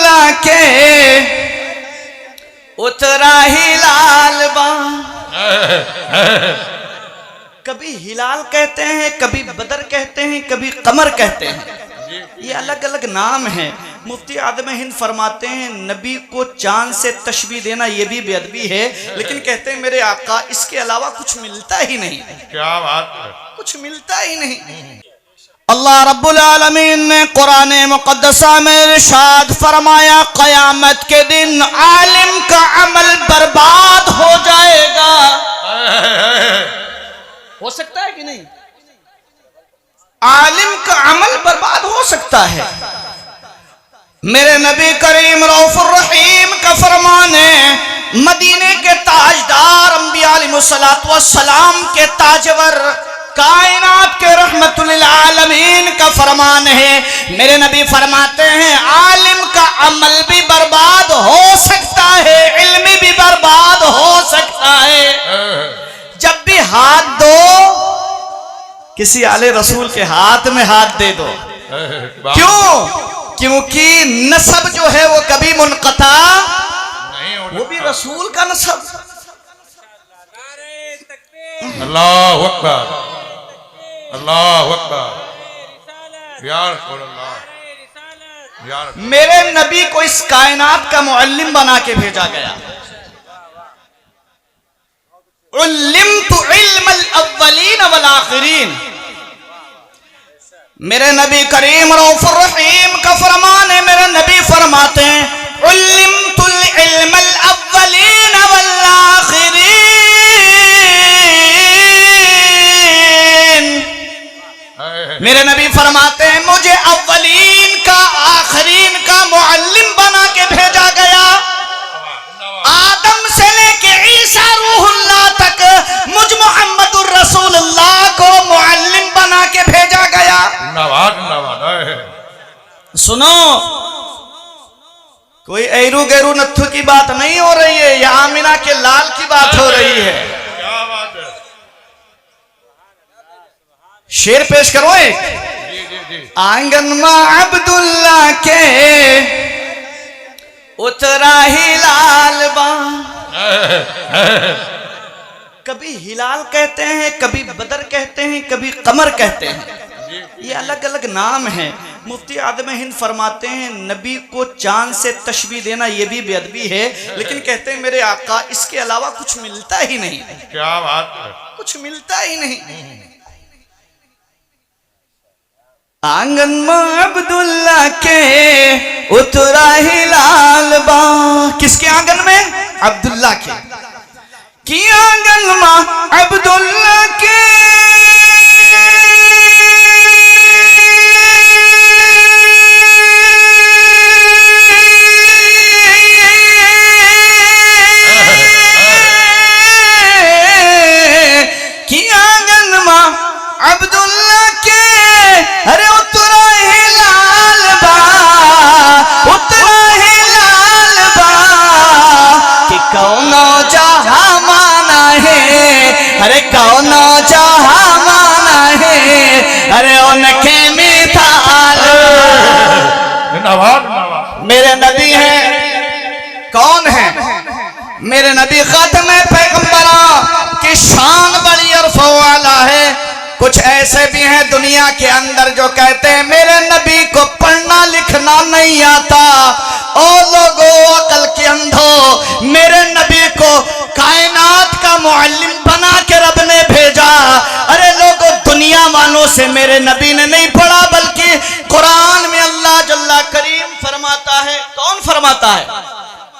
अब्दुल्ला के उतरा हिलाल बा। कभी हिलाल कहते हैं, कभी बदर कहते हैं, कभी कमर कहते हैं, ये अलग अलग नाम है। मुफ्ती आदम हिंद फरमाते हैं नबी को चांद से तशबीह देना ये भी बेअदबी है, लेकिन कहते हैं मेरे आका इसके अलावा कुछ मिलता ही नहीं। क्या बात है, कुछ मिलता ही नहीं। अल्लाह रब्बुल आलमीन ने कुरान मुक़द्दसा में इरशाद फरमाया क़यामत के दिन आलिम का अमल बर्बाद हो जाएगा। हो सकता है कि नहीं? आलिम का अमल बर्बाद हो सकता है। मेरे नबी करीम रऊफ़ुर रहीम का फरमान है, मदीने के ताजदार अंबिया अलैहिस्सलातु वस्सलाम के ताजवर कायनात के रहमतुल लिल आलमीन का फरमान है। मेरे नबी फरमाते हैं आलिम का अमल भी बर्बाद हो सकता है, इल्म भी बर्बाद हो सकता है। जब भी हाथ दो किसी आले रसूल के हाथ में हाथ दे दो। क्यों? क्योंकि नसब जो है वो कभी मुनक़ता नहीं, वो भी रसूल का नसब। अल्लाहु अकबर, अल्लाहु अकबर। या रसूल अल्लाह, मेरे नबी को इस कायनात का मुअल्लिम बना के भेजा गया। उल्लिमतु इल्मल अव्वलीन वल आखिरीन। मेरे नबी करीम रऊफ़ुर रहीम का फरमान है, मेरे नबी फरमाते हैं उल्लिमतुल इल्मल अव्वलीन वल आखिरीन। मेरे नबी फरमाते हैं मुझे अव्वलीन का आखिरीन का मुअल्लिम बना के भेजा गया। आदम से लेके ईसा रूहुल्लाह तक मुझ मुहम्मदुर रसूलुल्लाह को मुअल्लिम बना के भेजा गया। सुनो, कोई ऐरू गैरू नत्थु की बात नहीं हो रही है, या आमिना के लाल की बात हो रही है। क्या बात है? शेर पेश करो एक। आंगन में अब्दुल्ला के उतरा हिलाल बा। कभी हिलाल कहते हैं, कभी बदर कहते हैं, कभी कमर कहते हैं, ये अलग अलग नाम है। मुफ्ती आदम हिंद फरमाते हैं नबी को चांद से तशबीह देना ये भी बेअदबी है, लेकिन कहते हैं मेरे आका इसके अलावा कुछ मिलता ही नहीं। क्या बात है, कुछ मिलता ही नहीं। आंगन में अब्दुल्ला के उतरा हिलाल बा। किसके आंगन में? अब्दुल्ला के। कि आंगन में अब्दुल्ला के अब्दुल्ला के अरे उतरा हिलाल बा, उतरा हिलाल बा। कि कौनो जहां माना है, अरे कौनो जहां माना है, अरे उनके मिसाल। मेरे नबी हैं। कौन है? मेरे नबी खातमे पैगंबरों की शान बड़ी अरफ़ो वाला है। कुछ ऐसे भी हैं दुनिया के अंदर जो कहते हैं मेरे नबी को पढ़ना लिखना नहीं आता। ओ लोगों अकल के अंधो, मेरे नबी को कायनात का मुअल्लिम बना के रब ने भेजा। अरे लोगों, दुनिया वालों से मेरे नबी ने नहीं पढ़ा, बल्कि कुरान में अल्लाह जल्ला करीम फरमाता है। कौन फरमाता है?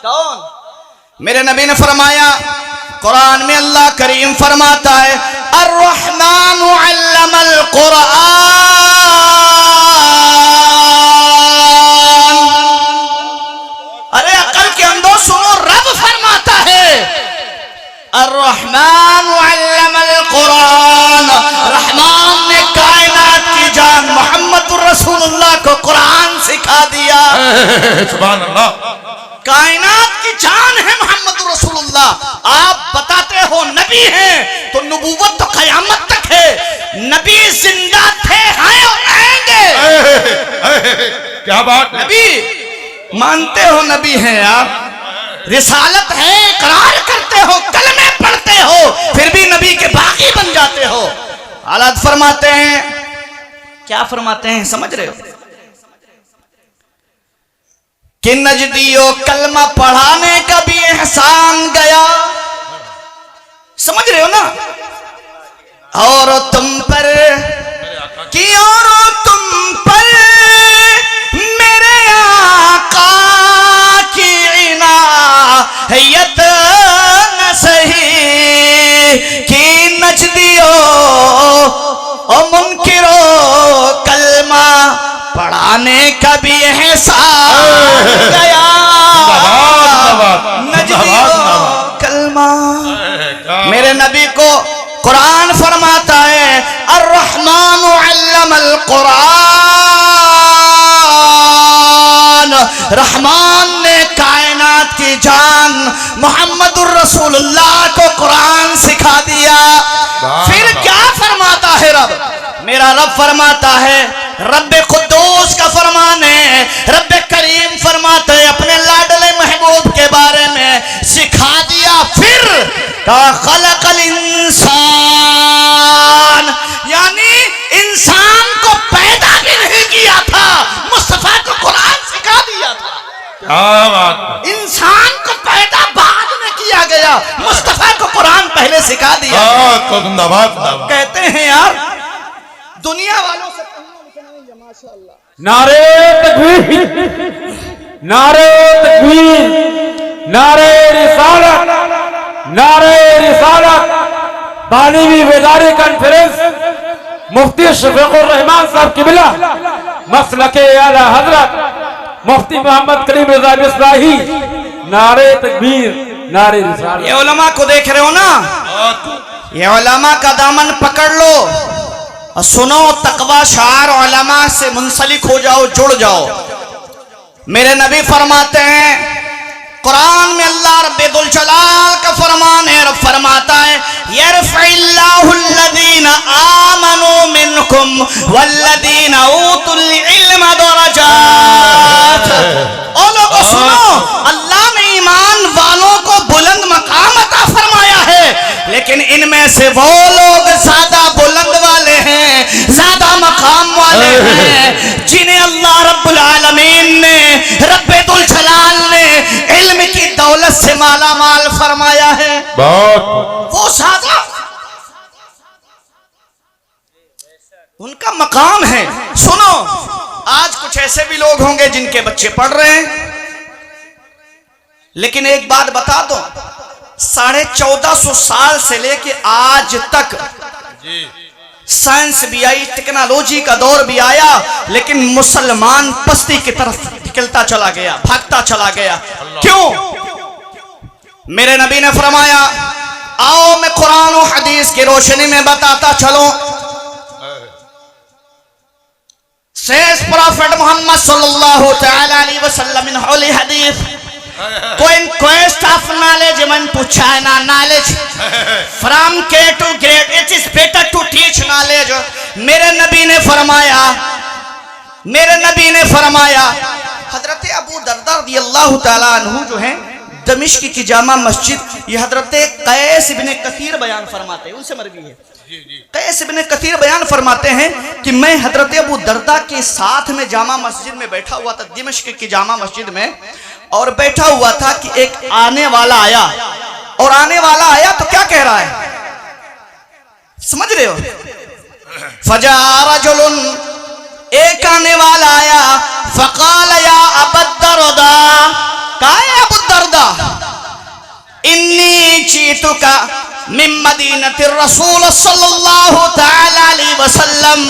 कौन? मेरे नबी ने फरमाया कुरान में अल्लाह करीम फरमाता है अर्रहमान अल्लमल कुरान। अरे अकल के अंदर सुनो, रब फरमाता है अर्रहमान अल्लमल कुरान। रहमान ने कायनात की जान मोहम्मद रसूलुल्लाह को कुरान सिखा दिया। सुभान अल्लाह। कायनात की जान है मोहम्मद रसूलुल्लाह। आप बताते हो नबी हैं, तो नबूवत तो कयामत तक है। नबी जिंदा थे, हैं और रहेंगे। क्या बात है? नबी मानते हो नबी हैं आप, रिसालत है, इकरार करते हो, कलमे पढ़ते हो, फिर भी नबी के बागी बन जाते हो। हालात फरमाते हैं, क्या फरमाते हैं समझ रहे हो कि नजदियो कलमा पढ़ाने का भी एहसान गया, समझ रहे हो ना। और तुम पर कि और तुम पर मेरे आका की इनायत न सही कि नजदियो ओ मुनकिरो कलमा पढ़ाने का भी एहसान गया। नजदियो कलमा, मेरे नबी को कुरान फरमाता है अर्रहमान अल्लमल कुरान, रहमान ने कायनात की जान मोहम्मदुर रसूलुल्लाह को कुरान सिखा दिया। फिर क्या फरमाता है रब, मेरा रब फरमाता है, रब्बे कुद्दूस का फरमान है, रब्बे करीम फरमाते हैं अपने लाडले महबूब के बारे में सिखा दिया। फिर खलकल इंसान, यानी इंसान को पैदा भी नहीं किया था, मुस्तफा को कुरान सिखा दिया था। क्या बात, इंसान को पैदा बाद में किया गया, मुस्तफा को कुरान पहले सिखा दिया। तो जिंदाबाद। कहते हैं यार दुनिया वालों से नारे तकबीर, नारे तकबीर, नारे रिसालत, नारे रिसालत। बालीवी बेदारी कॉन्फ्रेंस मुफ्ती शफीकुर रहमान साहब किबला मसलके आला हजरत मुफ्ती मोहम्मद करीम रजा बिस्लाही, नारे तकबीर, नारे रिसालत। ये उलमा को देख रहे हो ना, ये उलमा का दामन पकड़ लो और सुनो, तकवा शार उलमा से मुंसलिक हो जाओ, जुड़ जाओ। मेरे नबी फरमाते हैं कुरान में, अल्लाह रब्बुल जलाल का फरमान है, रब फरमाता है यरफ़इल्लाहु अल्लज़ीना आमनू मिनकुम वल्लज़ीना ऊतुल इल्म दरजात। ओ लोगों सुनो, अल्लाह ने ईमान वालों को बुलंद मकाम अता फरमाया है, लेकिन इनमें से वो लोग ज्यादा बुलंद वाले हैं, ज्यादा मकाम वाले हैं जिन्हें अल्लाह रब्बुल आलमीन ने, रब्बुल जलाल ने इल्म की दौलत से माला माल फरमाया है। वो ज्यादा उनका मकाम है। सुनो, आज कुछ ऐसे भी लोग होंगे जिनके बच्चे पढ़ रहे हैं, लेकिन एक बात बता दो, 1450 साल से लेके आज तक साइंस भी आई, टेक्नोलॉजी का दौर भी आया, लेकिन मुसलमान पस्ती की तरफ निकलता चला गया, भागता चला गया। क्यों? मेरे नबी ने फरमाया, आओ मैं कुरान और हदीस की रोशनी में बताता चलो। शेष प्रॉफिट मोहम्मद सल्लल्लाहु तआला अलैहि वसल्लम इन होली हदीस कोई quest of knowledge when to China knowledge from K to grade it is better to teach knowledge। मेरे नबी ने फरमाया हजरत अबू दरदा रज़ियल्लाहु ताला अन्हु जो हैं दमिश्क की जामा मस्जिद, ये हजरत कैस इब्ने कसीर बयान फरमाते हैं, उनसे मरवी है। कैस इब्ने कसीर बयान फरमाते हैं कि मैं हजरत अबू दरदा के साथ में जामा मस्जिद में बैठा हुआ था, दमिश्क की जामा मस्जिद में, और बैठा हुआ था कि एक आने वाला आया, और आने वाला आया तो क्या कह रहा है, समझ रहे हो? फजा रजुलन, एक आने वाला आया, फकाल या अबू दरदा, कहा है अबू दरदा, इन्नी जीतुका मिन मदीनति रसूल सल्लल्लाहु तआला अलैहि वसल्लम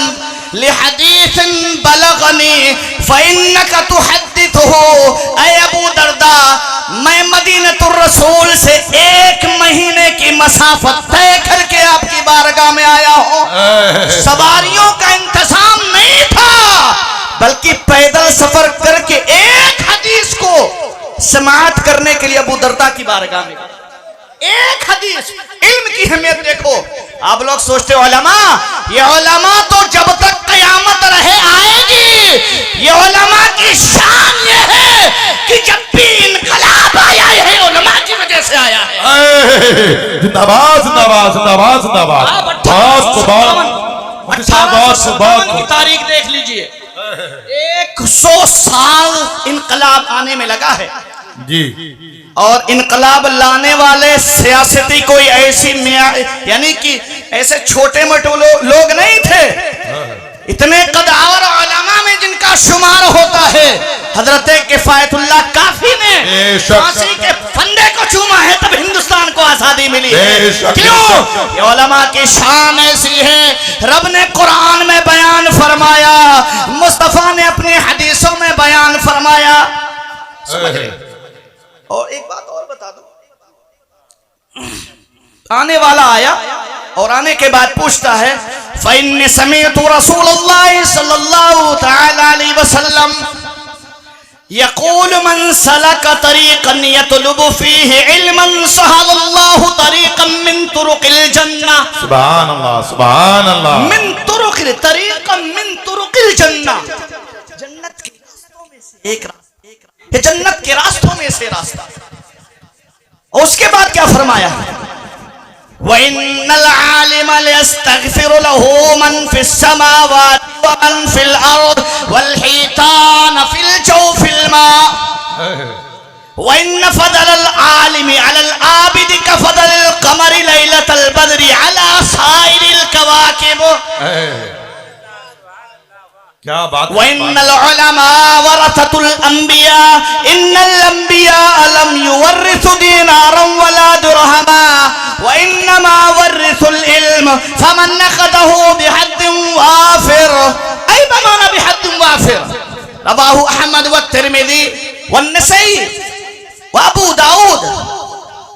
लिहदीथिन बलगनी फइन्नका तुहद्दिथुहु। ऐ अबू दरदा, मैं मदीनतुर रसूल से 1 महीने की मसाफत तय करके आपकी बारगाह में आया हूँ। सवारियों का इंतजाम नहीं था, बल्कि पैदल सफर करके एक हदीस को समाअत करने के लिए अबू दरदा की बारगाह में, एक हदीस। इल्म की अहमियत देखो। आप लोग सोचते हो उलमा, ये उलमा तो जब तक कयामत रहे आएगी। ये उलमा की शान ये है जिंदाबाद जिंदाबाद जिंदाबाद जिंदाबाद। की तारीख देख लीजिए, 100 साल इनकलाब आने में लगा है जी। और इनकलाब लाने वाले सियासती कोई ऐसी यानी कि ऐसे छोटे मोटे लोग नहीं थे, इतने कदावर उलमा में जिनका शुमार होता है। हजरत किफायतुल्लाह काफी ने फांसी के फंदे को चूमा है, तब हिंदुस्तान को आजादी मिली है। क्यों? ये उलमा की शान ऐसी है, रब ने कुरान में बयान फरमाया, मुस्तफा ने अपनी हदीसों में बयान फरमाया। समझ रहे? और एक बात और बता दो, आने वाला आया और आने के बाद पूछता है, फ़इन्नी समीअतु रसूलल्लाह सल्लल्लाहु तआला अलैहि वसल्लम यक़ूल मन सलक तरीक़न यतलुबु फ़ीहि इल्मन सहलल्लाहु तरीक़न मिन तुरुक़िल जन्नह। सुभान अल्लाह सुभान अल्लाह। मिन तुरुक़िल तरीक़न मिन तुरुक़िल जन्नह, जन्नत के रास्तों में से एक रास्ता, ये जन्नत के रास्तों में से रास्ता। और उसके बाद क्या फरमाया, वइन्नल आलिम लयस्तगफिरु लहू मन फिस समावाति व मन फिल अर्द वल हितान फिल जौफिल मा वइन्न फदलल आलिमी अलल आबिद कफदलिल कमरि लैलतल बद्रि अला साइरिल कवाकिब। क्या बात। वइन्नल उलमा वरसतुल अंबिया इन्नल अंबिया लम युवर्रिसु दीनारन वला दिरहमा वइन्नमा वर्रिसुल इल्म फमन अखदहु बिहद्दिन वाफिर। ऐ बमाना बिहद्दिन वाफिर, रवाहु अहमद व तिरमिज़ी व नसई व अबू दाऊद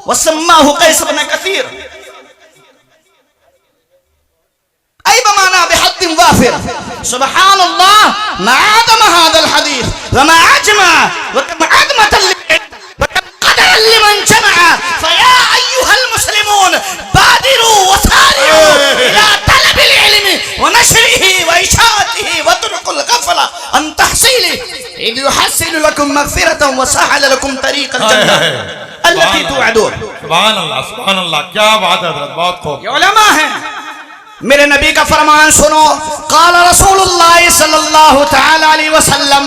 व सम्माहु कैस इब्न कसीर। ऐ बमाना बिहद्दिन वाफिर। सुब्हान अल्लाह, मा आदम हादल हदीस व मा अजमा व कम अदमतल व कम क़दरन लिमन जमअ फया अय्युहल मुस्लिमून बादिरू व सारिऊ इला तलबिल इल्मी व नशरिही व इशाअतिही व तुरुकुल गफला अन तहसीली इद युहस्सिनु लकुम मग़फ़िरतन व सहल लकुम तरीक़ल जन्नह अल्लती तुअदून। सुभान अल्लाह सुभान अल्लाह। क्या बात है हज़रत, बहुत खूब। ये उलमा हैं। मेरे नबी का फरमान सुनो, क़ाल रसूलुल्लाह सल्लल्लाहु तआला अलैहि वसल्लम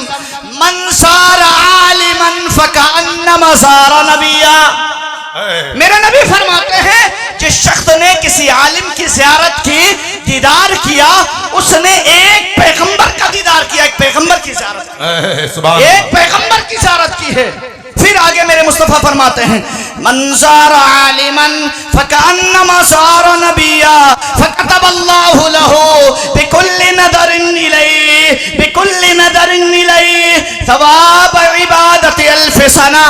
मन सारा आलिमन फकअन्नमा सारा नबिया। मेरे नबी फरमाते हैं, जिस शख्स ने किसी आलिम की ज़ियारत की, दीदार किया, उसने एक पैगंबर का दीदार किया, एक पैगंबर की ज़ियारत, एक पैगंबर की ज़ियारत की है। फिर आगे मेरे मुस्तफा फरमाते हैं, मन ज़ारा आलिमन फकअन्नमा ज़ारा नबिया फकतबल्लाहु लहू बिकुल्लि नदरिन इलैहि बिकुल्लि नदरिन इलैहि सवाब इबादति अल्फ सना।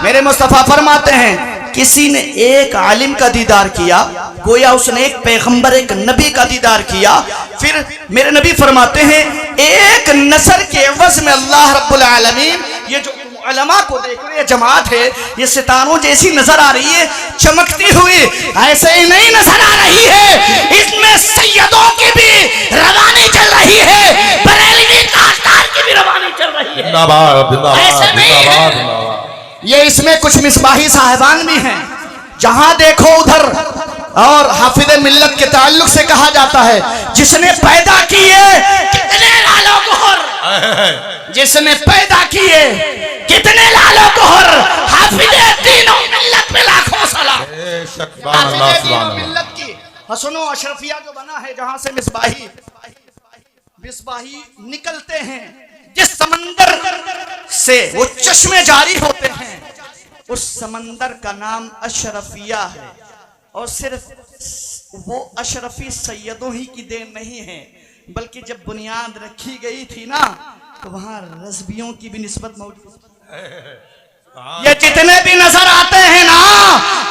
मेरे मुस्तफा फरमाते हैं, किसी ने एक आलिम का दीदार किया, गोया उसने एक पैगंबर एक नबी का दीदार किया। फिर मेरे नबी फरमाते हैं, एक नसर के एवज में अल्लाह रब्बुल आलमीन, ये जो उलमा को देख रहे हैं जमात है, ये सितारों जैसी नजर आ रही है, चमकती हुई, ऐसे ही नहीं नजर आ रही है, इसमें सैयदों की भी रवानी चल रही है, बरेलवी ताजदार की भी रवानी चल रही है। ऐसे नहीं है, ये इसमें कुछ मिसबाही साहिबान भी हैं, जहां देखो उधर। और हाफिज़े मिल्लत के ताल्लुक से कहा जाता है, जिसने पैदा किए कितने लालो गोहर, जिसने पैदा किए कितने लालो गोहर, हाफिज़े तीनों मिल्लत में लाखों सलाम। हाफिज़े तीनों मिल्लत की हसनो अशरफिया जो बना है, जहां से मिसबाही निकलते हैं, जिस समंदर से वो चश्मे जारी होते हैं, उस समंदर का नाम अशरफिया है। और सिर्फ वो अशरफी सैयदों ही की देन नहीं है, बल्कि जब बुनियाद रखी गई थी ना, तो वहां रज़बियों की भी निस्बत मौजूद है। ये जितने भी नजर आते हैं ना,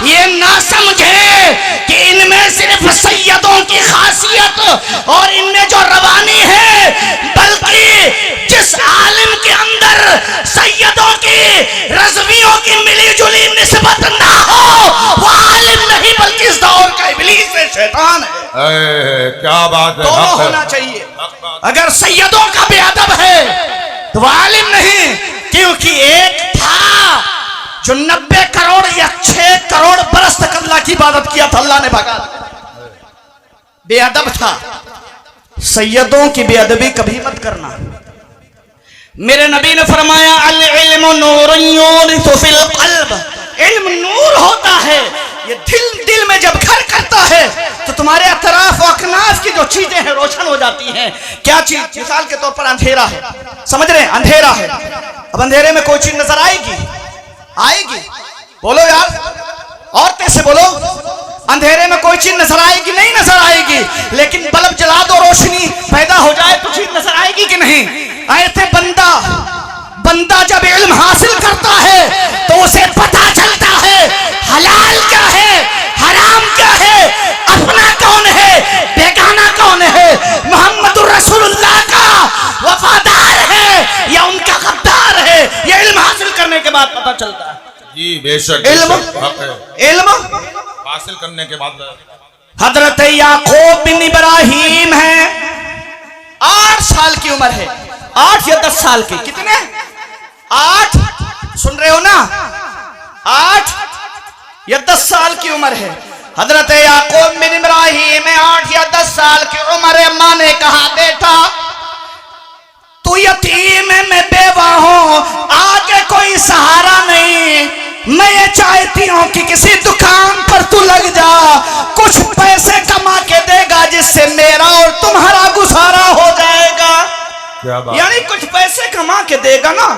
ये ना समझे कि इनमें सिर्फ सैयदों की खासियत और इनमें जो रवानी है, बल्कि जिस आलिम के अंदर सैयदों की रज़बियों की मिली जुली निस्बत ना हो, वो आलिम नहीं बल्कि इस दौर का इब्लीस है, शैतान है। क्या बात है, दोनों होना चाहिए। अगर सैयदों का बेअदब है तो वो आलिम नहीं, क्योंकि एक था जो 90 करोड़ या 6 करोड़ बरस तक अल्लाह की इबादत किया था, अल्लाह ने भगा दिया। बेअदब था। सैयदों की बेअदबी कभी मत करना। मेरे नबी ने फरमाया अल इल्मु नूरुन युरिसु फिल क़ल्ब, इल्म नूर होता है, ये दिल में जब घर करता है तो तुम्हारे अतराफ और अकनाफ की जो चीजें हैं रोशन हो जाती हैं। क्या चीज? मिसाल के तौर पर अंधेरा है, समझ रहे हैं? अंधेरा है, अब अंधेरे में कोई चीज नजर आएगी? आएगी? बोलो यार, और कैसे बोलो? अंधेरे में कोई चीज नजर आएगी? नहीं नजर आएगी। लेकिन बल्ब जला दो, रोशनी पैदा हो जाए तो चीज नजर आएगी कि नहीं? ऐसे बंदा जब इल्म हासिल करता है तो उसे पता चलता है हलाल क्या है, हराम क्या है, अपना कौन है, बेगाना कौन है, मोहम्मदुर रसूलुल्लाह का वफादार है या उनका गद्दार है। ये इल्म हासिल करने के बाद पता चलता है। जी बेशक। इल्म हासिल करने के बाद हजरत याकूब बिन इब्राहिम है, 8 साल की उम्र है, 8 या 10 साल की, कितने? 8, सुन रहे हो ना? 8 या 10 साल की उम्र है। हजरत याकूब बिन इब्राहिम 8 या 10 साल की उम्र है। माँ ने कहा बेटा तू यतीम है, मैं बेवा हूं, आगे कोई सहारा नहीं, मैं ये चाहती हूं कि किसी दुकान पर तू लग जा, कुछ पैसे कमा के देगा जिससे मेरा और तुम्हारा गुजारा हो जाएगा। क्या बात? यानी कुछ पैसे कमा के देगा ना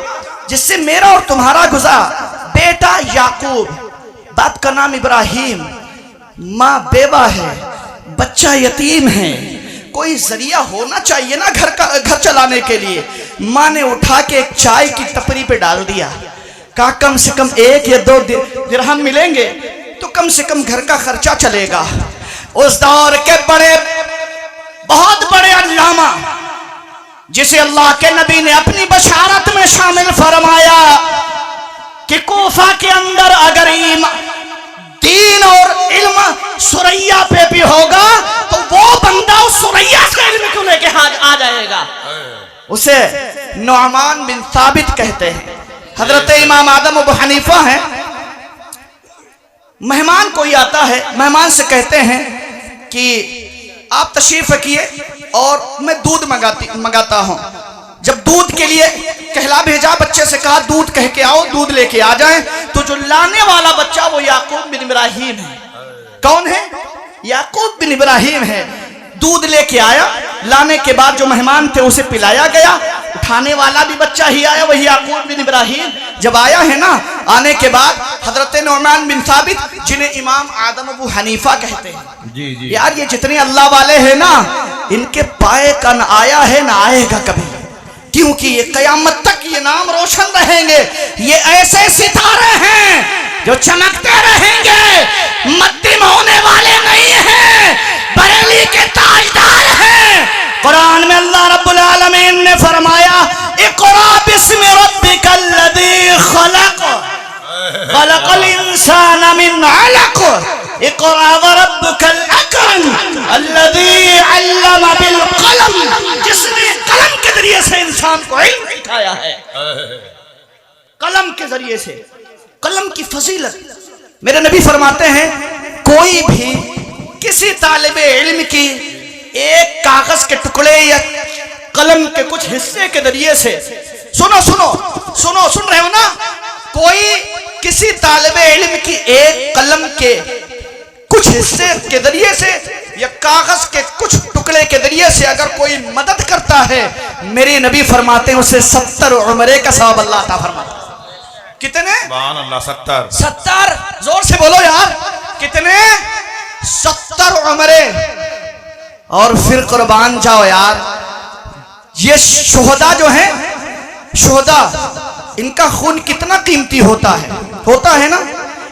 जिससे मेरा और तुम्हारा गुजारा। बेटा याकूब, बाप का नाम इब्राहिम, माँ बेवा है, बच्चा यतीम है, कोई जरिया होना चाहिए ना घर चलाने के लिए। माँ ने उठा के एक चाय की टपरी पे डाल दिया, कहा कम से कम 1 या 2 दिरहम मिलेंगे तो कम से कम घर का खर्चा चलेगा। उस दौर के बहुत बड़े अल्लामा जिसे अल्लाह के नबी ने अपनी बशारत में शामिल फरमाया कि कूफा के अंदर अगर दीन और इल्म सुरैया पे भी होगा तो वो बंदा उस सुरैया से इल्म को लेके आ जाएगा। उसे नुअमान बिन साबित कहते हैं। हजरत इमाम आदम अबू हनीफा है। मेहमान कोई आता है, मेहमान से कहते हैं कि आप तशरीफ रखिए और मैं दूध मंगाता हूं। जब दूध के लिए कहला भेजा, बच्चे से कहा दूध कह के आओ, दूध लेके आ जाए, तो जो लाने वाला बच्चा वो याकूब बिन इब्राहिम है। कौन है? याकूब बिन इब्राहिम है। दूध लेके आया, लाने के बाद जो मेहमान थे उसे पिलाया गया, उठाने वाला भी बच्चा ही आया, वही याकूब बिन इब्राहिम। जब आया है ना, आने के बाद हजरत नुअमान बिन साबित जिन्हें इमाम आदम अबू हनीफा कहते हैं, जी जी यार ये जितने अल्लाह वाले हैं ना, इनके पाए का न आया है न आएगा कभी, क्योंकि ये कयामत तक ये नाम रोशन रहेंगे। ये ऐसे सितारे हैं जो चमकते रहेंगे, मद्दिम होने वाले नहीं हैं, बरेली के ताजदार हैं। कुरान में अल्लाह रब्बुल आलमीन ने फरमाया इक़रा बिस्मि रब्बिकल लज़ी खलक़ खलक़ल इंसाना मिन अलक़ इक़रा व रब्बुकल अकरम अल्लज़ी अल्लम बिल कलम, जिसने कलम के जरिए से इंसान को इल्म सिखाया है। कलम के जरिए से, कलम की फजीलत। मेरे नबी फरमाते हैं कोई भी किसी तालिबे इल्म की एक कागज के टुकड़े या कलम के कुछ हिस्से के जरिए से, सुन रहे हो ना, कोई किसी तालिबे इल्म की एक कलम के कुछ हिस्से के जरिए से या कागज के कुछ टुकड़े के जरिए से अगर कोई मदद करता है, मेरे नबी फरमाते हैं उसे 70 उम्रे का सवाब अल्लाह अता फरमाता है। कितने? सुभान अल्लाह, 70। 70, जोर से बोलो यार, कितने? 70 उम्रे। और फिर कुर्बान जाओ यार, ये शुहदा जो है, शुहदा, इनका खून कितना कीमती होता है ना,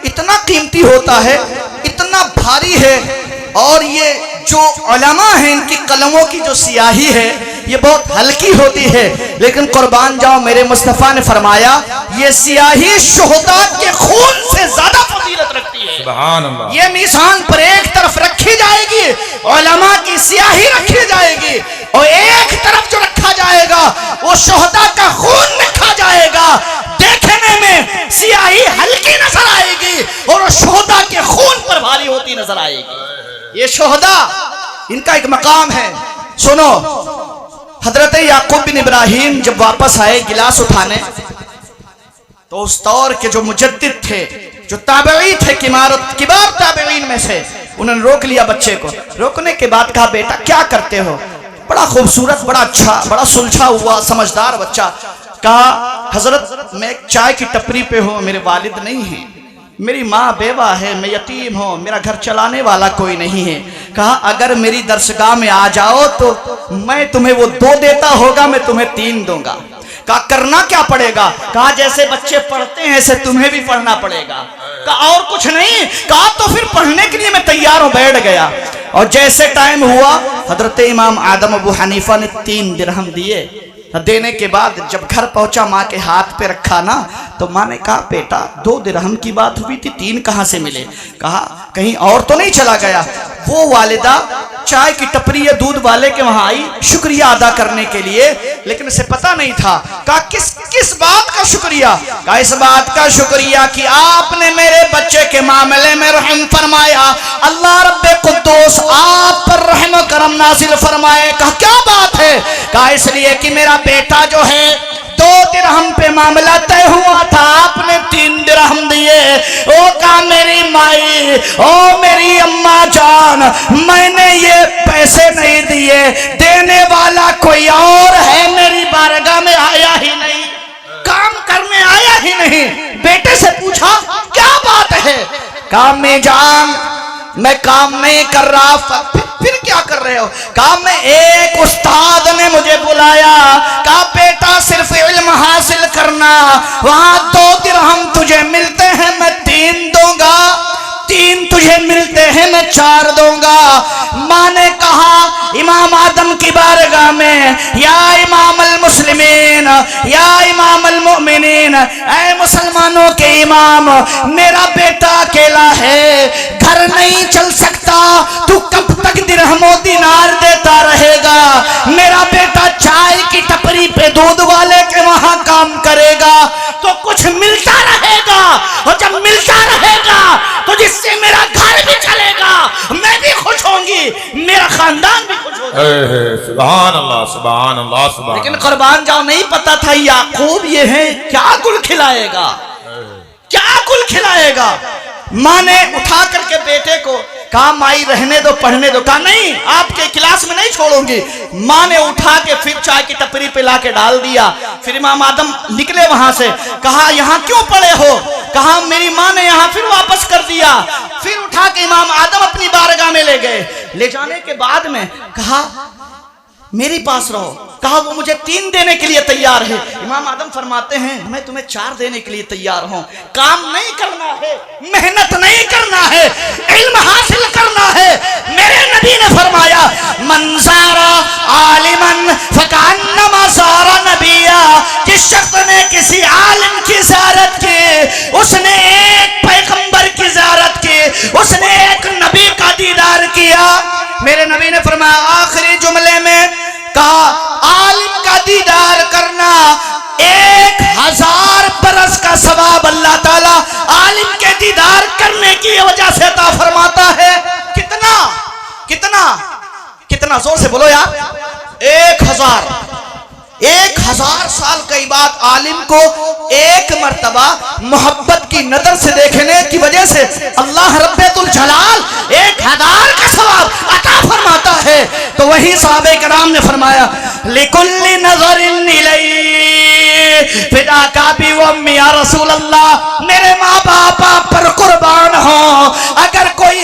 इतना कीमती होता है, इतना भारी है। और ये जो उलमा है, इनकी कलमों की जो सियाही है ये बहुत हल्की होती है, लेकिन कुर्बान जाओ मेरे मुस्तफ़ा ने फरमाया ये सियाही शुहदा के खून से ज्यादा फजीलत रखती है। सुभान अल्लाह। ये मीज़ान पर एक तरफ रखी जाएगी, उलमा की सियाही रखी जाएगी, और एक तरफ जो रखा जाएगा वो शुहदा का खून रखा जाएगा। देखने में सियाही हल्की शोहदा के खून पर भारी होती नजर आएगी। ये शोहदा इनका एक मकाम है। सुनो, हजरत याकूब बिन इब्राहिम जब वापस आए गिलास उठाने, तो उस दौर के जो मुजद्दिद थे, जो ताबई थे, किबार ताबईन में से, उन्होंने रोक लिया बच्चे को। रोकने के बाद कहा, बेटा क्या करते हो? बड़ा खूबसूरत, बड़ा अच्छा, बड़ा सुलझा हुआ समझदार बच्चा। कहा, हजरत मैं एक चाय की टपरी पे हूँ, मेरे वालिद नहीं हैं, मेरी माँ बेवा है, मैं यतीम हूँ, मेरा घर चलाने वाला कोई नहीं है। कहा, अगर मेरी दरसगाह में आ जाओ तो मैं तुम्हें वो 2 देता होगा, मैं तुम्हें 3 दूंगा। कहा, करना क्या पड़ेगा? कहा, जैसे बच्चे पढ़ते हैं ऐसे तुम्हें भी पढ़ना पड़ेगा। कहा, और कुछ नहीं? कहा, तो फिर पढ़ने के लिए मैं तैयार हूं। बैठ गया और जैसे टाइम हुआ, हजरत इमाम आदम अबू हनीफा ने 3 दिरहम दिए। देने के बाद जब घर पहुंचा, माँ के हाथ पे रखा ना, तो माँ ने कहा, बेटा 2 दिरहम की बात हुई थी, 3 कहाँ से मिले? कहा, कहीं और तो नहीं चला गया? वो वालिदा चाय की टपरी या दूध वाले के वहां आई शुक्रिया अदा करने के लिए, लेकिन इसे पता नहीं था। कहा, किस बात का शुक्रिया? कहा, इस बात का शुक्रिया कि आपने मेरे बच्चे के मामले में रहम फरमाया। अल्लाह रब्बे कुद्दूस आप पर रहम करम नाज़िल फरमाए। कहा, क्या बात है? कहा, इसलिए कि मेरा बेटा जो है 2 दिरहम पे मामला तय हुआ था, आपने 3 दिरहम दिए। ओ कहा, मेरी माई, ओ मेरी अम्मा जान, मैंने ये पैसे नहीं दिए, देने वाला कोई और है, मेरी बारगाह में आया ही नहीं, काम करने आया ही नहीं। बेटे से पूछा, क्या बात है? काम में जान, मैं काम नहीं कर रहा। फिर क्या कर रहे हो? कहा, मैं एक उस्ताद ने मुझे बुलाया, कहा, बेटा सिर्फ इल्म हासिल करना, वहां 2 दिरहम तुझे मिलते हैं, मैं 3 दूंगा, 3 तुझे मिलते हैं, मैं 4 दूंगा। माँ ने कहा इमाम आदम की बारगाह में, या इमाम अल मुस्लिमीन, या इमाम अल मुमिनीन, ऐ मुसलमानों के इमाम, मेरा बेटा अकेला है, घर नहीं चल सकता, तू कब तक दिरहमों दिनार देता रहेगा? मेरा बेटा चाय की टपरी पे दूध वाले के वहां काम करेगा तो कुछ मिलता रहेगा, और जब मिलता रहेगा तो जिससे मेरा घर भी चलेगा, मैं भी खुश होंगी, मेरा खानदान भी खुश होगा। सुभान अल्लाह, सुभान अल्लाह, सुभान। लेकिन कुर्बान जाओ, नहीं पता था याकूब ये है, क्या गुल खिलाएगा, क्या गुल खिलाएगा। माँ ने उठा करके बेटे को कहा, माई रहने दो, पढ़ने दो। कहा, नहीं, आपके क्लास में नहीं छोड़ूंगी। माँ ने उठा के फिर चाय की टपरी पे ला के डाल दिया। फिर इमाम आदम निकले वहां से। कहा, यहाँ क्यों पड़े हो? कहा, मेरी माँ ने यहाँ फिर वापस कर दिया। फिर उठा के इमाम आदम अपनी बारगाह में ले गए। ले जाने के बाद में कहा, मेरे पास रहो। कहा, वो मुझे 3 देने के लिए तैयार है। इमाम आदम फरमाते हैं, मैं तुम्हें 4 देने के लिए तैयार हूं। काम नहीं करना है, मेहनत नहीं करना है, इल्म हासिल करना है। मेरे नबी ने फरमाया, मंसारा आलिमन फकान्नमा सारा नबिया। जिस शख्स ने किसी आलिम की ज़ियारत की, उसने एक पैगंबर की ज़ियारत की, उसने एक नबी का दीदार किया। मेरे नबी ने फरमाया आखिरी जुमले में, कहा, आलिम का दीदार करना 1000 बरस का सवाब अल्लाह ताला आलिम के दीदार करने की वजह से अता फरमाता है। कितना कितना कितना, जोर से बोलो यार। 1000 साल कई बात आलिम को एक मर्तबा मोहब्बत की नजर से देखने की वजह से अल्लाह रब्बुल जलाल 1000 का सवाब अता फरमाता है। तो वही सहाबे कराम ने फरमाया, लिकुल्ली नज़रिन इलैहि फिदा का भी वम्मी या रसूल अल्लाह, मेरे माँ बाप आप पर कुर्बान हो। अगर कोई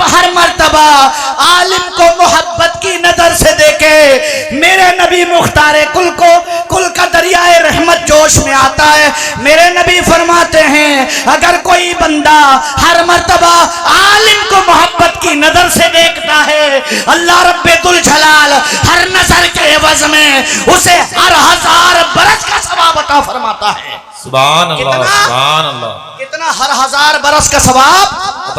हर मर्तबा आलिम को मोहब्बत की नजर से देखे, मेरे नबी मुख्तारे कुल का दरियाए रहमत जोश में आता है। मेरे नबी फरमाते हैं, अगर कोई बंदा हर मर्तबा आलिम को मोहब्बत की नजर से देखता है, अल्लाह रब्बुल जलाल हर नजर के एवज में उसे हर 1000 बरस का सवाब अता फरमाता है। सुभान अल्लाह, सुभान अल्लाह। कितना? हर 1000 बरस का सवाब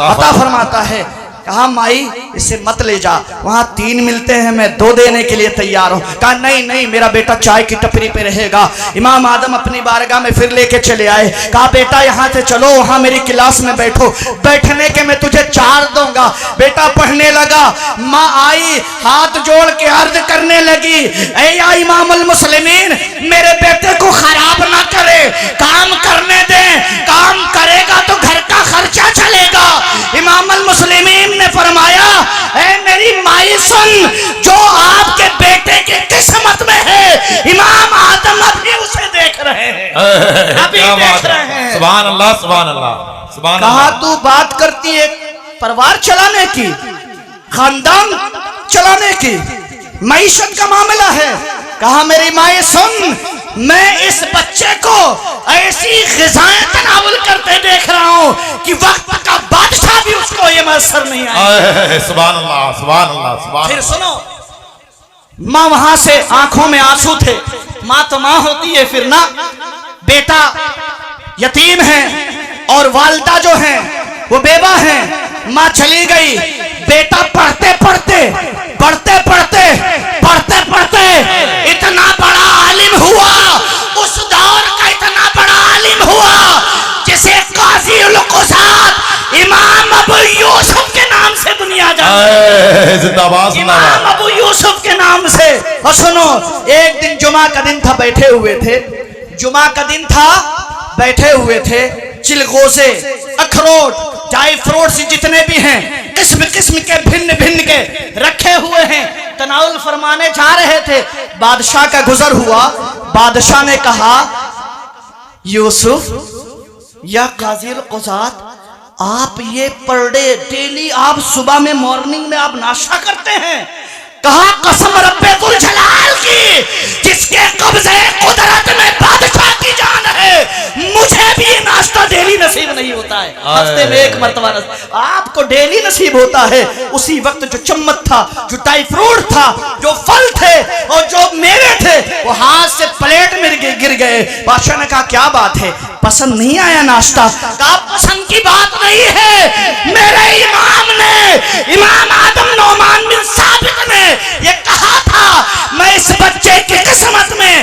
अता फरमाता है। कहा माई इसे मत ले जा, वहां 3 मिलते हैं, मैं 2 देने के लिए तैयार हूं। कहा नहीं नहीं, मेरा बेटा चाय की टपरी पे रहेगा। इमाम आदम अपनी बारगाह में फिर लेके चले आए। कहा बेटा यहाँ से चलो, वहां मेरी क्लास में बैठो, बैठने के मैं तुझे 4 दूंगा। बेटा पढ़ने लगा। माँ आई, हाथ जोड़ के अर्ज करने लगी, ऐ या इमामुल मुस्लिमीन, मेरे बेटे को खराब ना करे, काम करने दे, काम करेगा तो घर का खर्चा चलेगा। इमामुल मुस्लिमीन ने फरमाया, ऐ मेरी माई सुन, जो आपके बेटे की किस्मत में है, इमाम आदम अभी उसे देख रहे हैं, अभी देख रहे हैं। सुभान अल्लाह, सुभान अल्लाह, सुभान कहा अल्लाह। तू बात करती है परिवार चलाने की, खानदान चलाने की, मईशत का मामला है। कहा मेरी माए सुन, मैं इस बच्चे को ऐसी ग़िज़ाएं तनावुल करते देख रहा हूं कि वक्त का बादशाह भी उसको ये मैसर नहीं आया। सुभान अल्लाह, सुभान अल्लाह, सुभान। फिर सुनो, माँ वहां से आंखों में आंसू थे। माँ तो माँ होती है फिर ना, बेटा यतीम है और वालिदा जो है वो बेवा है। माँ चली गई, बेटा पढ़ते पढ़ते पढ़ते पढ़ते पढ़ते पढ़ते इतना बड़ा आलिम हुआ, उस दौर का इतना बड़ा आलिम हुआ जिसे काजी उल क़ुज़ात इमाम अबू यूसुफ के नाम से दुनिया जानती। जिंदाबाद, इमाम अबू यूसुफ के नाम से। और सुनो, एक दिन जुमा का दिन था, बैठे हुए थे, जुमा का दिन था, बैठे हुए थे, चिलगोजे, अखरोट, ड्राई फ्रूट्स जितने भी हैं, किस्म किस्म के भिन्न भिन्न के रखे हुए हैं, तनाउल फरमाने जा रहे थे। बादशाह का गुजर हुआ। बादशाह ने कहा, यूसुफ या काज़ी क़ुज़ात, आप ये पर डे डेली आप सुबह में मॉर्निंग में आप नाश्ता करते हैं? कहा कसम रब्बे कुल जलाल की, जिसके कब्ज़े कुदरत में बादशाह की जान है, मुझे भी ये नाश्ता डेली नसीब नहीं होता है, हफ्ते में 1 मरतबा नसीब। आपको डेली नसीब होता है। उसी वक्त जो चम्मच था, जो ड्राई फ्रूट था, जो फल थे और जो मेवे थे, वो हाथ से प्लेट में गिर गए। बादशाह ने कहा क्या बात है, पसंद नहीं आया नाश्ता? कहा पसंद की बात नहीं है, मेरे इमाम ने, इमाम आदम नौमान बिन साबित ने ये कहा था, मैं इस बच्चे की किस्मत में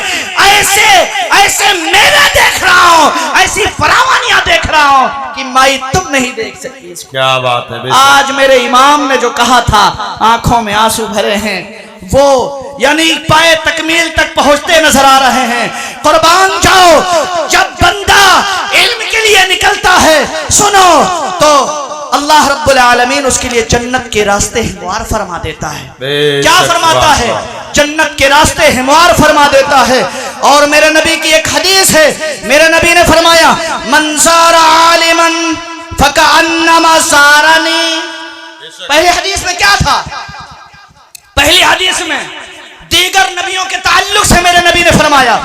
ऐसे ऐसे मेवे देख रहा हूं, ऐसी फरावानियां देख रहा हूं कि माई तुम नहीं देख सकती इसको। क्या बात है। आज मेरे इमाम ने जो कहा था, आंखों में आंसू भरे हैं, वो यानी पाए तकमील तक पहुंचते नजर आ रहे हैं। कुर्बान जाओ, जब बंदा इल्म के लिए निकलता है, सुनो, तो अल्लाह रब्बुल आलमीन उसके लिए जन्नत के रास्ते हिमवार फरमा देता है। क्या फरमाता है? जन्नत के रास्ते हिमवार फरमा देता है। और मेरे नबी की एक हदीस है, मेरे नबी ने फरमाया, मन ज़ारा आलिमन फकअन्नमा ज़ारनी। पहली हदीस में क्या था? पहली हदीस में दीगर नबियों के ताल्लुक से मेरे नबी ने फरमाया।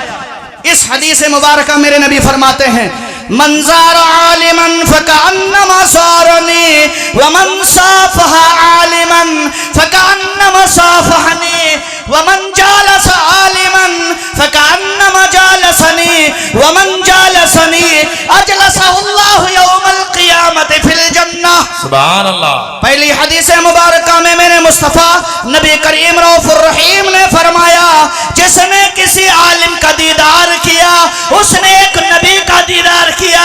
इस हदीस मुबारक मेरे नबी फरमाते हैं, मन ज़ारा आलिमन फकअन्नमा ज़ारनी व मन साफ़हा आलिमन फकअन्नमा साफ़हनी व मन जालस आलिमन फकअन्नमा जालसनी व मन जालसनी अजलसहुल्लाहु यौमल क़ियामति फिल जन्नह। सुभान अल्लाह। पहली हदीस मुबारक में मेरे मुस्तफ़ा नबी करीम रऊफ़ुर रहीम ने फरमाया, जिसने किसी आलिम का दीदार किया, उसने एक नबी का दीदार किया।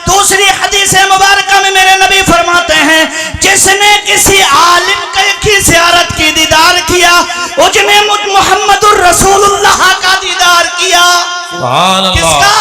दूसरी हदीस मुबारक में मेरे नबी फरमाते हैं, जिसने किसी आलिम की ज़ियारत की दीदार किया, उसने मुझ मुहम्मदुर रसूलुल्लाह का दीदार किया। किसका?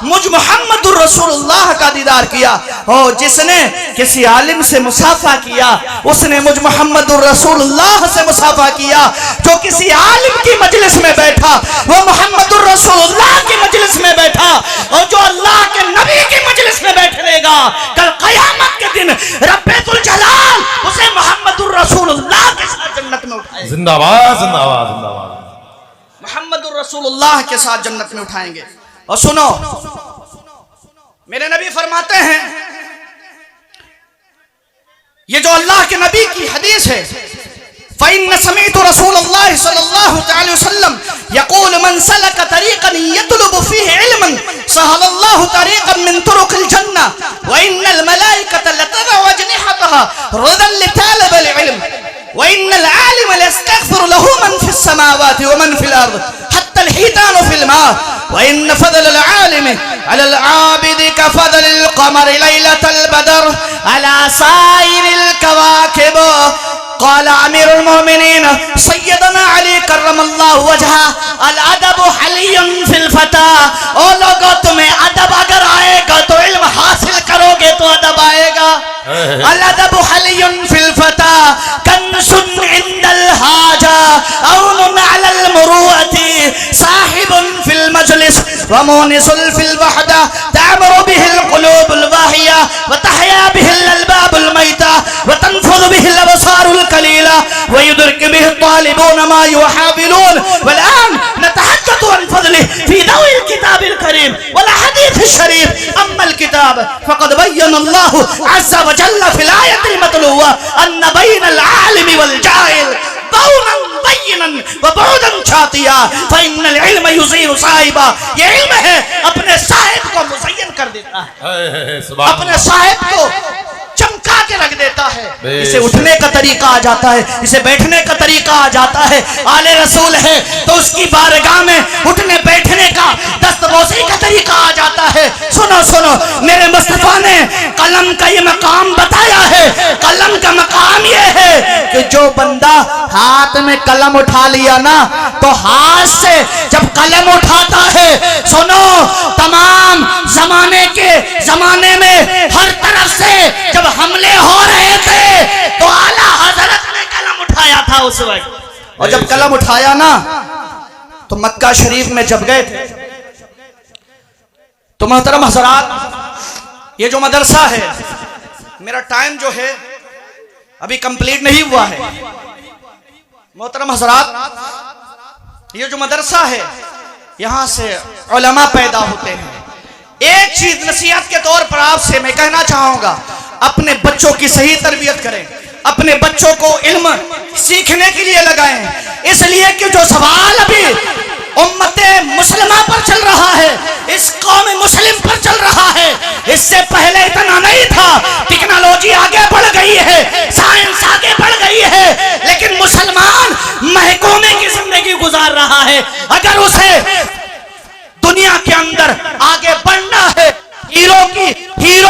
मुझ मुहम्मदुर रसूलुल्लाह का दीदार किया। और जिसने किसी आलिम से मुसाफा किया, उसने मुझ मुहम्मदुर रसूलुल्लाह से मुसाफा किया। जो किसी आलिम की मजलिस में बैठा, वो मुहम्मदुर रसूलुल्लाह की मजलिस में बैठा। और जो अल्लाह के नबी की मजलिस में बैठेगा, कल क़यामत के दिन रब्बे कुल जलाल उसे मुहम्मदुर रसूलुल्लाह के साथ जन्नत में उठाएगा। जिंदाबाद, जिंदाबाद, जिंदाबाद। मुहम्मदुर रसूलुल्लाह के साथ जन्नत में उठाएंगे। और सुनो, मेरे नबी फरमाते हैं, ये जो अल्लाह के नबी की हदीस है, फ़इन्न समीअतु रसूलुल्लाह सल्लल्लाहु अलैहि वसल्लम यक़ूल मन सलका तरीक़न यतलुबु फ़ीही इल्मन सहलल्लाहु तरीक़न मिन तुरुक़िल जन्नह व इन्नल मलाइकता लतज़उ अजनिहतहा कहा रुदन लितालिबिल इल्म व इन्नल आलिम लयस्तगफिरु लहु मन फिस समावाति व मन फिल अर्द हत्ता अल हितानु फिल मा व इन फदल अल आलिम अला अल आबिद का फदल अल क़मर लैलतल बदर अला साइरिल कवाकिब क़ाल अमीरुल मोमिनीन सय्यदना अली कर्रमल्लाहु वजहा अल अदब हलियुन फिल फता। ओ लोगों, तुम्हें अदब अगर आएगा तो इल्म हासिल करोगे तो अदब आएगा। अल अदब हलियुन फिल फता कंसुन इंदल हाजा औनुन अलल मुरुअती साहिबुन फिल मजलिस व मुनिसुल फिल वहदा तअमरु बिहिल कुलूबुल वाहिया व तहया बिहिल अलबाबुल मैता व तनफुदु बिहिल अबसारुल कलीला व युदरिक बिहिल तालिबून मा युहाविलून वलान नतहद्दतु अन फज़लिहि फी दौइल किताबिल करीम वल हदीथ शरीफ अम्मल किताब फक़द बय्यन अल्लाहु अज़्ज़ा व जल्ल फिल आयतिल मतलूवा अन्न बैनल आलिमी वल जाहिल बौनन बैनन व बौदन छातिया फ़इन्नल इल्म युज़ीरु साहिबा। ये इल्म है अपने साहिब को मुज़य्यन कर देता है, अपने साहिब को चमका के रख देता है। इसे उठने का तरीका आ जाता है, इसे बैठने का तरीका आ जाता है। आले रसूल है तो उसकी बारगाह में उठने बैठने का दस्तबोसी का तरीका आ जाता है। सुनो सुनो, मेरे मुस्तफा ने कलम का ये मकाम बताया है। कलम का मकाम ये है कि जो बंदा हाथ में कलम उठा लिया ना, तो हाथ से जब कलम उठाता है, सुनो, तमाम जमाने में हर तरफ से जब हमले हो रहे थे तो आला हजरत ने कलम उठाया था उस वक्त। और जब कलम उठाया ना तो मक्का शरीफ में जब गए थे तो मोहतरम हजरात, ये जो मदरसा है, मेरा टाइम जो है अभी कंप्लीट नहीं हुआ है। मोहतरम हजरात, ये जो मदरसा है, यहां से उलमा पैदा होते हैं। एक चीज नसीहत के तौर पर आपसे मैं कहना चाहूंगा, अपने बच्चों की सही तरबियत करें, अपने बच्चों को इल्म सीखने के लिए लगाएं। इसलिए कि जो सवाल अभी उम्मते मुस्लिमा पर चल रहा है, इस कौम मुस्लिम पर चल रहा है, इससे पहले इतना नहीं था। टेक्नोलॉजी आगे बढ़ गई है, साइंस आगे बढ़ गई है, लेकिन मुसलमान महकूमे की जिंदगी गुजार रहा है। अगर उसे दुनिया के अंदर आगे बढ़ना है, हीरो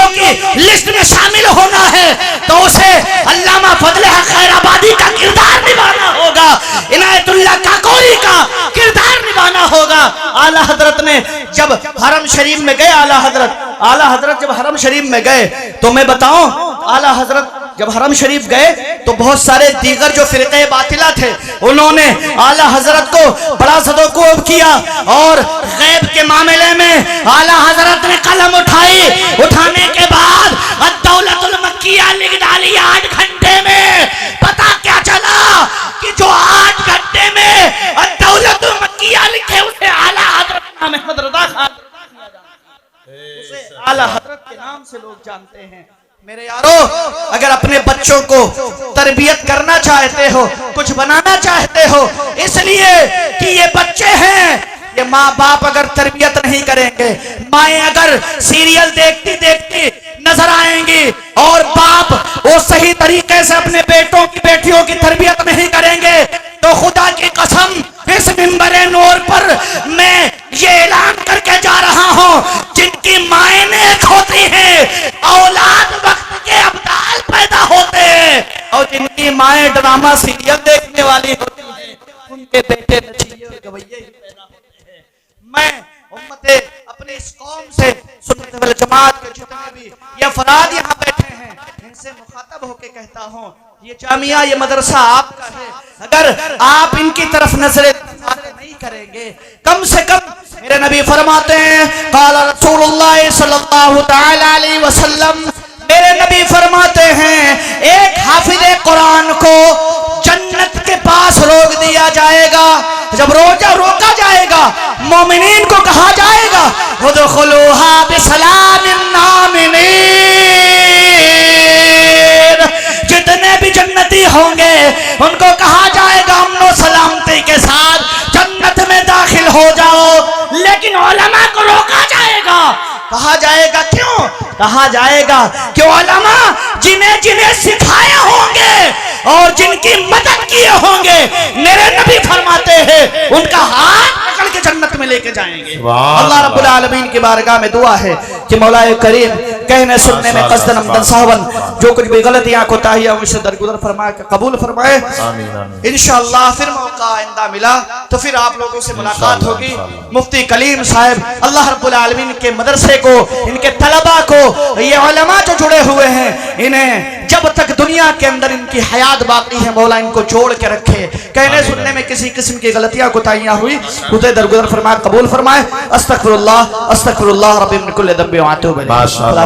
की लिस्ट में शामिल होना है, तो उसे अल्लामा फजल हक खैराबादी का किरदार निभाना होगा, इनायतुल्लाह काकोरी का किरदार निभाना होगा। आला हजरत ने जब हरम शरीफ में गए, आला हजरत जब हरम शरीफ में गए, तो मैं बताऊं, आला हजरत जब हरम शरीफ गए तो बहुत सारे दीगर जो फिरके बातिला थे, उन्होंने आला हजरत को बड़ा सदोकोब किया और गैब के मामले में आला हजरत ने कलम उठाई। उठाने के बाद अद-दौलतुल मक्किया लिख डाली 8 घंटे में। पता क्या चला कि जो 8 घंटे में अद-दौलतुल मक्किया लिखे उसे आला हजरत नाम अहमद रजा खान, उसे आला हजरत के नाम से लोग जानते हैं। मेरे यारो, अगर अपने बच्चों को तरबियत करना चाहते हो, कुछ बनाना चाहते हो, इसलिए कि ये बच्चे हैं, ये माँ बाप अगर तरबियत नहीं करेंगे, माएं अगर सीरियल देखती देखती नजर आएंगी और बाप वो सही तरीके से अपने बेटों की बेटियों की तरबियत नहीं करेंगे, तो खुदा की कसम इस मिंबरे नूर पर मैं ये ऐलान करके जा रहा हूँ, जिनकी माएं नेक होती हैं, औलाद वक्त के अब्दाल पैदा होते हैं, और जिनकी माएं ड्रामा सीरियल देखने वाली होती हैं, उनके बेटे नचीले और गवैये ही पैदा होते हैं। मैं उम्मते अपने इस कौम से, सुन्नत वल जमात के जितने भी ये अफराद यहाँ बैठे हैं, इनसे मुखातब होके कहता हूँ, ये जामिया, ये मदरसा आपका है। अगर आप इनकी तरफ नजरें नहीं करेंगे, कम से कम मेरे नबी फरमाते हैं, क़ाला रसूलुल्लाह सल्लल्लाहु तआला अलैहि वसल्लम, मेरे नबी फरमाते हैं, एक हाफिज़े कुरान को जन्नत के पास रोक दिया जाएगा। जब रोका जाएगा, मोमिनीन को कहा जाएगा, उदखुलूहा बिसलामिन आमिनीन, जितने भी जन्नती होंगे उनको कहा जाएगा अमनो सलामती के साथ जन्नत में दाखिल हो जाओ। लेकिन उलमा को रोका जाएगा, कहा जाएगा जाएगा। क्यों कहा जाएगा? कि उलमा जिन्हें जिन्हें सिखाए होंगे और जिनकी मदद किए होंगे, मेरे नबी फरमाते हैं उनका हाथ पकड़ के जन्नत में लेके जाएंगे। अल्लाह रब्बुल आलमीन की बारगाह में दुआ है कि मौलाए करीम कहने सुनने में कसदन अमदन सावन जो कुछ भी गलतियां कोताहियां उसे दरगुजर फरमाए, कबूल फरमाए। इंशाअल्लाह फिर मौका आइंदा मिला तो फिर आप लोगों से मुलाकात होगी। मुफ्ती कलीम साहब अल्लाह रब्बुल आलमीन के मदरसे को, इनके तलबा को, ये उलमा जो जुड़े हुए हैं, इन्हें जब तक दुनिया के अंदर इनकी हयात बाकी है मौला इनको जोड़ के रखे। कहने सुनने में किसी किस्म की गलतियां कोताहियां हुई खुदे दरगुजर फरमाए, कबूल फरमाए। अस्तगफिरुल्लाह अस्तगफिरुल्लाह रब्बी मिन कुल्लि दम्बि व अतूबु इलैह।